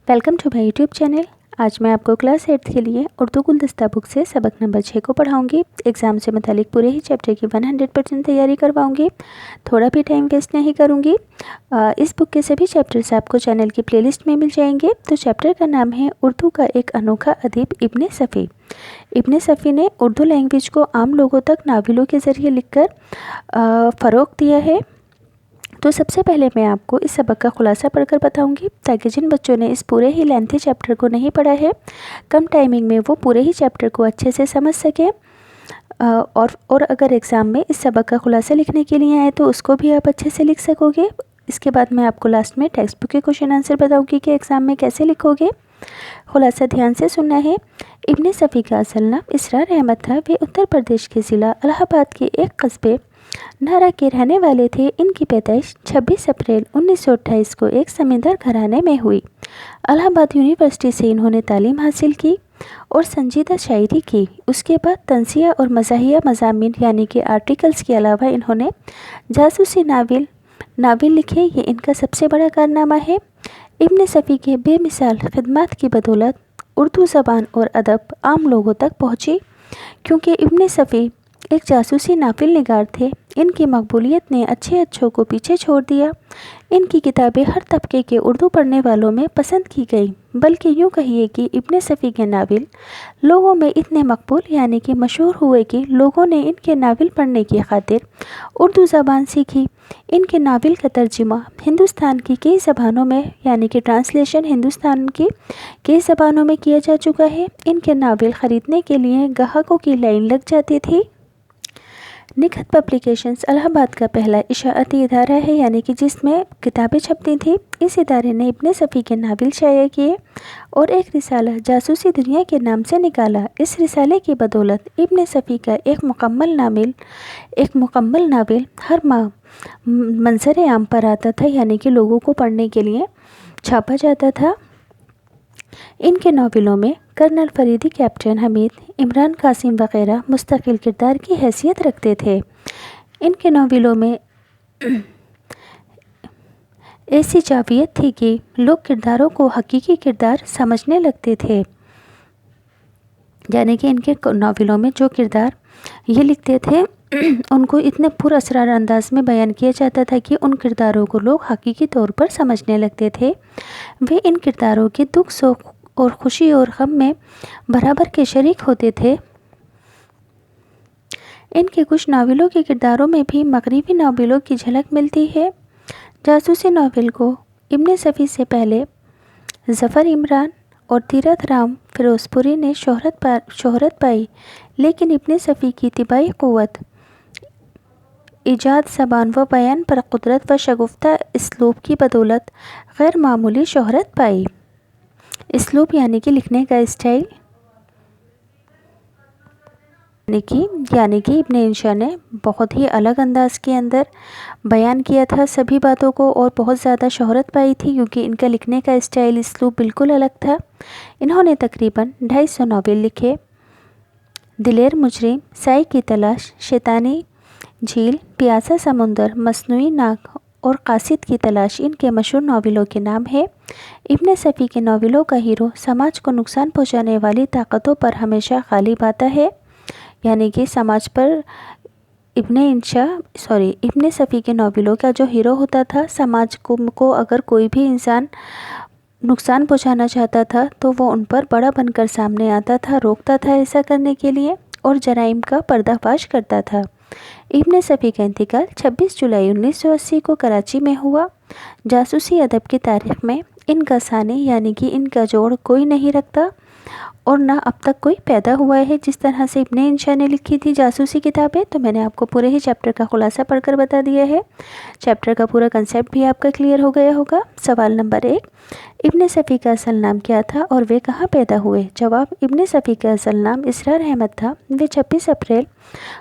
Welcome to my YouTube channel. आज मैं आपको क्लास 8 के लिए उर्दू गुलदस्ता बुक से सबक नंबर 6 को पढ़ाऊंगी। एग्ज़ाम से मुतालिक पूरे ही चैप्टर की 100% तैयारी करवाऊंगी। थोड़ा भी टाइम वेस्ट नहीं करूंगी। इस बुक के सभी चैप्टर्स आपको चैनल की प्लेलिस्ट में मिल जाएंगे। तो चैप्टर का नाम है उर्दू का एक अनोखा अदीब इब्ने सफ़ी। इब्ने सफ़ी ने उर्दू लैंग्वेज को आम लोगों तक नावलों के ज़रिए लिखकर फ़रोग़ दिया है। तो सबसे पहले मैं आपको इस सबक का खुलासा पढ़कर बताऊंगी, ताकि जिन बच्चों ने इस पूरे ही लेंथी चैप्टर को नहीं पढ़ा है, कम टाइमिंग में वो पूरे ही चैप्टर को अच्छे से समझ सकें। और अगर एग्ज़ाम में इस सबक का खुलासा लिखने के लिए आए तो उसको भी आप अच्छे से लिख सकोगे। इसके बाद मैं आपको लास्ट में टेक्स्ट बुक के क्वेश्चन आंसर बताऊँगी कि एग्ज़ाम में कैसे लिखोगे। खुलासा ध्यान से सुनना है। इब्ने सफ़ी का असल नाम इसरार अहमद था। वे उत्तर प्रदेश के ज़िला इलाहाबाद के एक कस्बे नारा के रहने वाले थे। इनकी पैदाइश 26 अप्रैल 1928 को एक ज़मींदार घराने में हुई। इलाहाबाद यूनिवर्सिटी से इन्होंने तालीम हासिल की और संजीदा शायरी की। उसके बाद तंज़िया और मज़ाहिया मज़ामीन यानी कि आर्टिकल्स के अलावा इन्होंने जासूसी नावल लिखे। ये इनका सबसे बड़ा कारनामा है। इब्ने सफ़ी के बेमिसाल खिदमात की बदौलत उर्दू ज़बान और अदब आम लोगों तक पहुँची। क्योंकि इब्ने सफ़ी एक जासूसी नावल निगार थे, इनकी मकबूलियत ने अच्छों को पीछे छोड़ दिया। इनकी किताबें हर तबके के उर्दू पढ़ने वालों में पसंद की गई। बल्कि यूँ कहिए कि इब्ने सफ़ी के नावल लोगों में इतने मकबूल यानी कि मशहूर हुए कि लोगों ने इनके नावल पढ़ने की खातिर उर्दू ज़बान सीखी। इनके नावल का तर्जुमा हिंदुस्तान की कई ज़बानों में यानी कि ट्रांसलेशन हिंदुस्तान की कई ज़बानों में किया जा चुका है। इनके नावल ख़रीदने के लिए ग्राहकों की लाइन लग जाती थी। निखत पब्लिकेशंस इलाहाबाद का पहला इशाअती इदारा है, यानी कि जिसमें किताबें छपती थी। इस इदारे ने इब्ने सफ़ी के नावल शाया किए और एक रिसाला जासूसी दुनिया के नाम से निकाला। इस रिसाले की बदौलत इब्ने सफ़ी का एक मुकम्मल नावल हर माह मंजर आम पर आता था, यानी कि लोगों को पढ़ने के लिए छापा जाता था। इनके नावलों में कर्नल फरीदी, कैप्टन हमीद, इमरान कासिम वग़ैरह मुस्तकिल किरदार की हैसियत रखते थे। इनके नावलों में ऐसी जावियत थी कि लोग किरदारों को हकीकी किरदार समझने लगते थे। यानी कि इनके नावलों में जो किरदार ये लिखते थे उनको इतने पुरअसरार अंदाज में बयान किया जाता था कि उन किरदारों को लोग हकीकी तौर पर समझने लगते थे। वे इन किरदारों के दुख सुख और खुशी और गम में बराबर के शरीक होते थे। इनके कुछ नावलों के किरदारों में भी मगरिबी नावलों की झलक मिलती है। जासूसी नावल को इब्ने सफ़ी से पहले ज़फ़र इमरान और तीरथ राम फिरोज़पुरी ने शोहरत पाई, लेकिन इब्ने सफ़ी की तिबाई क़ुव्वत, इजाद, ज़बान व बयान पर कुदरत व शगुफ्ता इसलूब की बदौलत गैर मामूली शोहरत पाई। इसलूब यानी कि लिखने का स्टाइल, यानी कि इब्ने इंशा ने बहुत ही अलग अंदाज के अंदर बयान किया था सभी बातों को और बहुत ज़्यादा शोहरत पाई थी, क्योंकि इनका लिखने का स्टाइल इसलूब बिल्कुल अलग था। इन्होंने तकरीबन 250 नावल लिखे। दिलेर मुजरिम, साई की तलाश, शैतानी झील, प्यासा समुंदर, मसनूई नाक और कासिद की तलाश इनके मशहूर नावलों के नाम है। इब्ने सफ़ी के नावलों का हीरो समाज को नुकसान पहुंचाने वाली ताकतों पर हमेशा गालिब आता है। यानी कि समाज पर इब्ने सफ़ी के नावलों का जो हीरो होता था, समाज को अगर कोई भी इंसान नुकसान पहुंचाना चाहता था तो वो उन पर बड़ा बनकर सामने आता था, रोकता था ऐसा करने के लिए और जराइम का पर्दाफाश करता था। इब्ने सफ़ी का इंतकाल 26 जुलाई 1980 को कराची में हुआ। जासूसी अदब की तारीख़ में इनका सानी यानी कि इनका जोड़ कोई नहीं रखता और ना अब तक कोई पैदा हुआ है। जिस तरह से इब्ने इंशा ने लिखी थी जासूसी किताबें, तो मैंने आपको पूरे ही चैप्टर का खुलासा पढ़कर बता दिया है। चैप्टर का पूरा कंसेप्ट भी आपका क्लियर हो गया होगा। सवाल नंबर 1, इब्ने सफ़ी का असल नाम क्या था और वे कहाँ पैदा हुए? जवाब, इब्ने सफ़ी का असल नाम इसरार अहमद था। वे 26 अप्रैल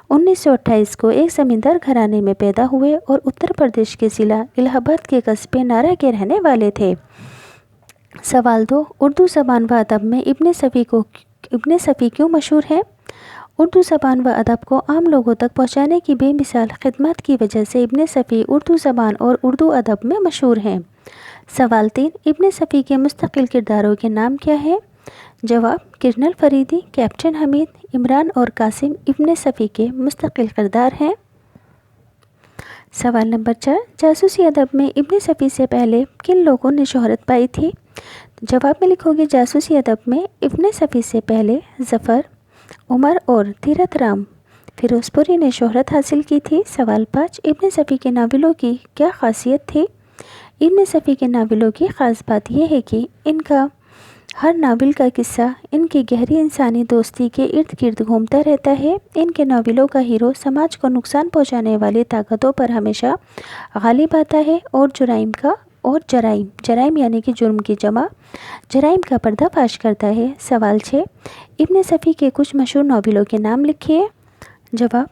1928 को एक ज़मींदार घराने में पैदा हुए और उत्तर प्रदेश के ज़िला इलाहाबाद के कस्बे नारा के रहने वाले थे। सवाल 2, उर्दू ज़बान व अदब में इब्ने सफ़ी क्यों मशहूर है? उर्दू ज़बान व अदब को आम लोगों तक पहुँचाने की बेमिसाल खिदमत की वजह से इब्ने सफ़ी उर्दू ज़बान और उर्दू अदब में मशहूर हैं। سوال 3، ابن صفی کے مستقل کرداروں کے نام کیا ہے؟ جواب، کرنل فریدی، کیپٹن حمید، عمران اور قاسم ابن صفی کے مستقل کردار ہیں۔ سوال نمبر 4، جاسوسی ادب میں ابن صفی سے پہلے کن لوگوں نے شہرت پائی تھی؟ جواب میں لکھو گے جاسوسی ادب میں ابن صفی سے پہلے ظفر، عمر اور تیرتھ رام فیروز پوری نے شہرت حاصل کی تھی۔ سوال 5، ابن صفی کے ناولوں کی کیا خاصیت تھی؟ ابن صفی کے ناولوں کی خاص بات یہ ہے کہ ان کا ہر ناول کا قصہ ان کی گہری انسانی دوستی کے ارد گرد گھومتا رہتا ہے۔ ان کے ناولوں کا ہیرو سماج کو نقصان پہنچانے والی طاقتوں پر ہمیشہ غالب آتا ہے اور جرائم یعنی کہ جرم کی جمع جرائم کا پردہ فاش کرتا ہے۔ سوال 6، ابن صفی کے کچھ مشہور ناولوں کے نام لکھیے۔ جواب،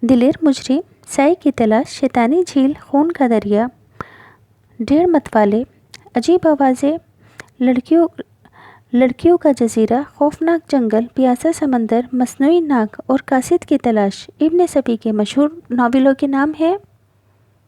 دلیر مجرم، سائے کی تلاش، شیطانی جھیل، خون کا دریا، 1.5 متوالے، عجیب آوازیں، لڑکیوں کا جزیرہ، خوفناک جنگل، پیاسا سمندر، مصنوعی ناک اور قاصد کی تلاش ابن صفی کے مشہور ناولوں کے نام ہیں۔